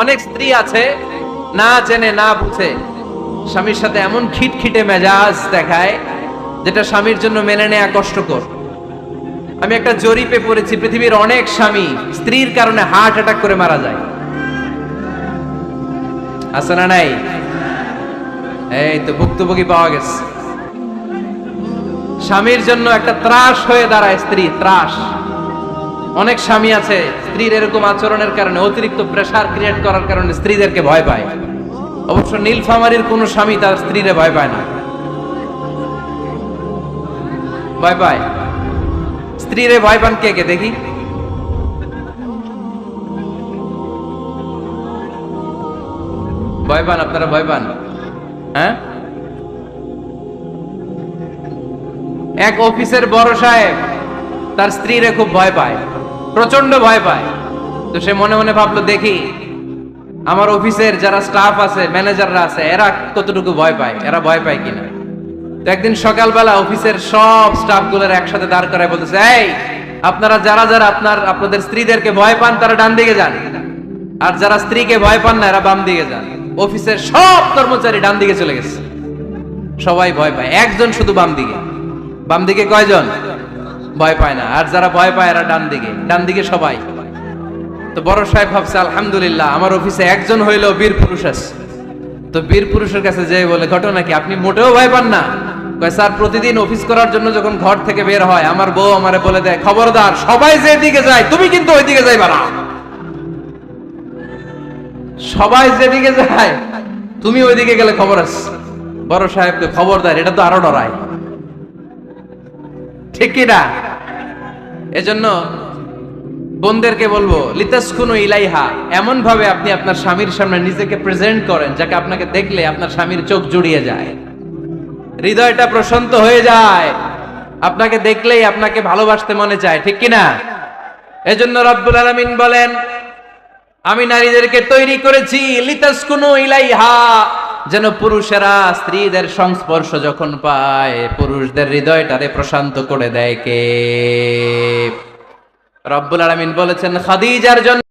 অনেক স্ত্রী আছে না জেনে না বুঝে স্বামীর সাথে এমন খিটখিটে মেজাজ দেখায় যেটা স্বামীর জন্য মেনে নেওয়া কষ্টকর। আমি একটা জরিপে পড়েছি, পৃথিবীর অনেক স্বামী স্ত্রীর কারণে হার্ট অ্যাটাক করে মারা যায়। আছে না নাই? এই তো ভুক্তভোগী পাওয়া গেছে। স্বামীর জন্য একটা ত্রাস হয়ে দাঁড়ায় স্ত্রী, ত্রাস। অনেক স্বামী আছে স্ত্রীর এরকম আচরণের কারণে, অতিরিক্ত প্রেসার ক্রিয়েট করার কারণে স্ত্রীদেরকে ভয় পায়। অবশ্য নীলফামারীর কোন স্বামী তার স্ত্রীরে ভয় পায় না। ভয় পায়? স্ত্রীরে ভয় পান কে কে দেখি? ভয় পান আপনারা? ভয় পান? হ্যাঁ, এক অফিসের বড় সাহেব তার স্ত্রীরে খুব ভয় পায়, প্রচন্ড ভয় পায়। তো সে মনে মনে ভাবলো, দেখি আমার অফিসের যারা স্টাফ আছে, ম্যানেজাররা আছে, এরা কতটুকু ভয় পায়, এরা ভয় পায় কিনা। তো একদিন সকালবেলা অফিসের সব স্টাফ গুলোর একসাথে দাঁড় করায় বলতেছে, এই আপনারা যারা যারা আপনাদের স্ত্রীদেরকে ভয় পান তারা ডান দিকে যান, আর যারা স্ত্রীকে ভয় পান না এরা বাম দিকে যান। অফিসের সব কর্মচারী ডান দিকে চলে গেছে, সবাই ভয় পায়, একজন শুধু বাম দিকে। বাম দিকে কয়জন ভয় পায় না, আর যারা ভয় পায় এরা ডান দিকে, ডান দিকে সবাই। তো বড় সাহেব ভাবছে, আলহামদুলিল্লাহ আমার অফিসে একজন হইলো বীর পুরুষ আছে। তো বীর পুরুষের কাছে যেয়ে বলে, ঘটনা কি, আপনি মোটেও ভয় পান না? কয়, স্যার প্রতিদিন অফিস করার জন্য যখন ঘর থেকে বের হয় আমার বউ আমারে বলে দেয়, খবরদার সবাই যেদিকে যায় তুমি কিন্তু ওইদিকে যাইবা না। সবাই যেদিকে যায় তুমি ওইদিকে গেলে খবর আছে। বড় সাহেবকে খবরদার, এটা তো আরো ডরায়, ঠিক কি না? এজন্য বোনদেরকে বলবো, লিতাসকুনু ইলাইহা, এমন ভাবে আপনি আপনার স্বামীর সামনে নিজেকে প্রেজেন্ট করেন যাকে আপনাকে দেখলে আপনার স্বামীর চোখ জুড়িয়ে যায়, হৃদয়টা প্রশান্ত হয়ে যায়, আপনাকে দেখলেই আপনাকে ভালোবাসতে মনে চায়, ঠিক কি না? এজন্য রব্বুল আলামিন বলেন, আমি নারীদেরকে তৈরি করেছি লিতাসকুনু ইলাইহা, যেন পুরুষেরা স্ত্রীদের সংস্পর্শ যখন পায় পুরুষদের হৃদয়টারে প্রশান্ত করে দেয় কে? রব্বুল আলামিন বলেছেন খাদিজার জন্য।